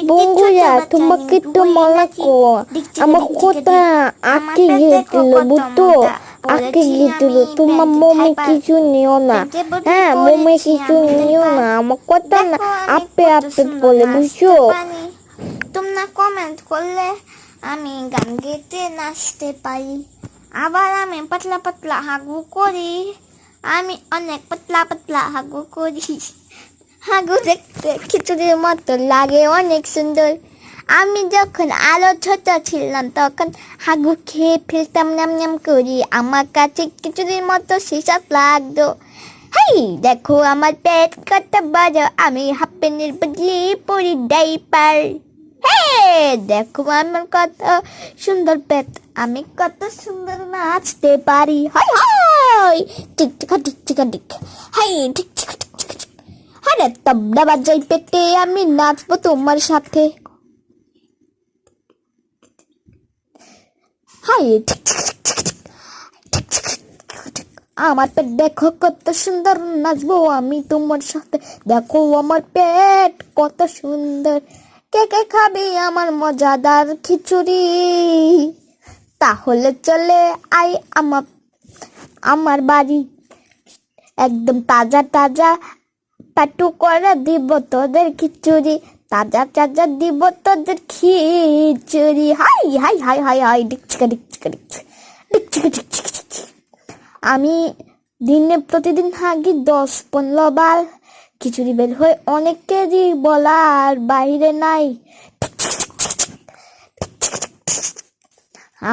বন্ধুরা তোমাকে তো মনে কর আমার কথা আটকে গিয়েছিল বুঝতো, আটকে গিয়েছিল। তোমার মমে কিছু নিও না, হ্যাঁ মমে কিছু নিও না, আমার কথা না আপে আপে বলে বুঝছো। তোমরা কমেন্ট করলে আমি গান গেতে নাচতে পারি, আবার আমি পাতলা পাতলা হাগু করি, আমি অনেক পাতলা পাতলা হাগু করি। হাগু দেখতে খিচুড়ির মতো লাগে, অনেক সুন্দর। আমি যখন আরো ছোট ছিলাম তখন হাগু খেয়ে ফেলতাম নাম নাম করি, আমার কাছে খিচুড়ির মতো সেসব লাগতো। হেই দেখো আমার পেট কত বড়, আমি হাফ প্যান্টের বদলে পরি ডাইপার। দেখো আমার কত সুন্দর পেট, আমি কত সুন্দর নাচতে পারি। হাই হাই টিক টিকা টিক টিকা টিক, হাই টিক টিকা টিক টিকা টিক। আরে তবলা বাজাই পেটে আমি নাচবো তোমার সাথে। হাই টিক টিক টিক টিক টিক টিক টিক। আমার পেট দেখো কত সুন্দর, নাচবো আমি তোমার সাথে। দেখো আমার পেট কত সুন্দর, কে কে খাবি আমার মজাদার খিচুড়ি? তাহলে চলে আই আমার বাড়ি, একদম তাজা তাজা পাটু করে দিব তোদের খিচুড়ি, তাজা তাজা দিব তোদের খিচুড়ি। হাই হাই হাই হাই হাই ডিকচিকা ডিকচিকা ডিকচিকা ডিকচিকা ডিকচিকা। আমি দিনে প্রতিদিন হাগি 10-15 বার, খিচুড়ি বের হয়ে অনেক কেজি, বলার বাইরে নাই।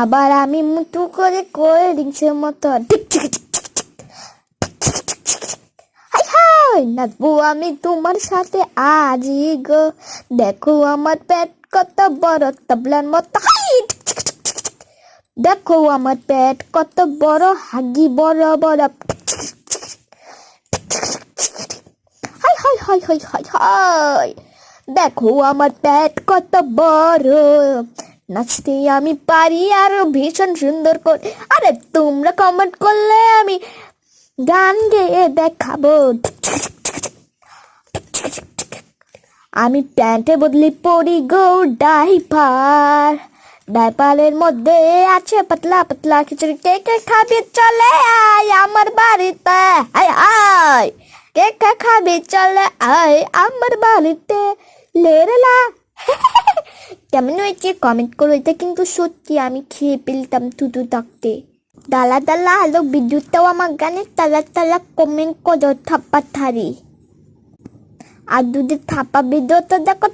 আবার আমি মুটু করে কোল্ড ড্রিঙ্কসের মতো হাই হাই নাচবো আমি তোমার সাথে আজই গো। দেখো আমার পেট কত বড়, তবলার মতো। হাই দেখো আমার পেট কত বড়, হাগি বড় বড়। হাই হাই হাই হাই হাই হাই দেখো আমার পেট কত বড়, নাচতে আমি পারি আরো ভীষণ সুন্দর করে। আরে তোমরা কমেন্ট করলে আমি গান গেয়ে দেখাবো। আমি প্যান্টে বদলি পরি গো ডাইপার, ডাইপারের মধ্যে আছে পাতলা পাতলা খিচুড়ি। কে কে খাবি চলে আয় আমার বাড়িতে, আয় আয় কে কে খাবি চলে আয় আমার বাড়িতে। লেরেলা কেমন হয়েছে কমেন্ট করো, এটা কিন্তু সত্যি আমি খেয়ে ফেলতাম থুতু থাকতে। দালা দালা আলো বিদ্যুৎটাও আমার গানে তালা তালা কমেন্ট করো থাপ্পা থারি। আর দুধের থাপ্পা ভিডিওটা দেখো।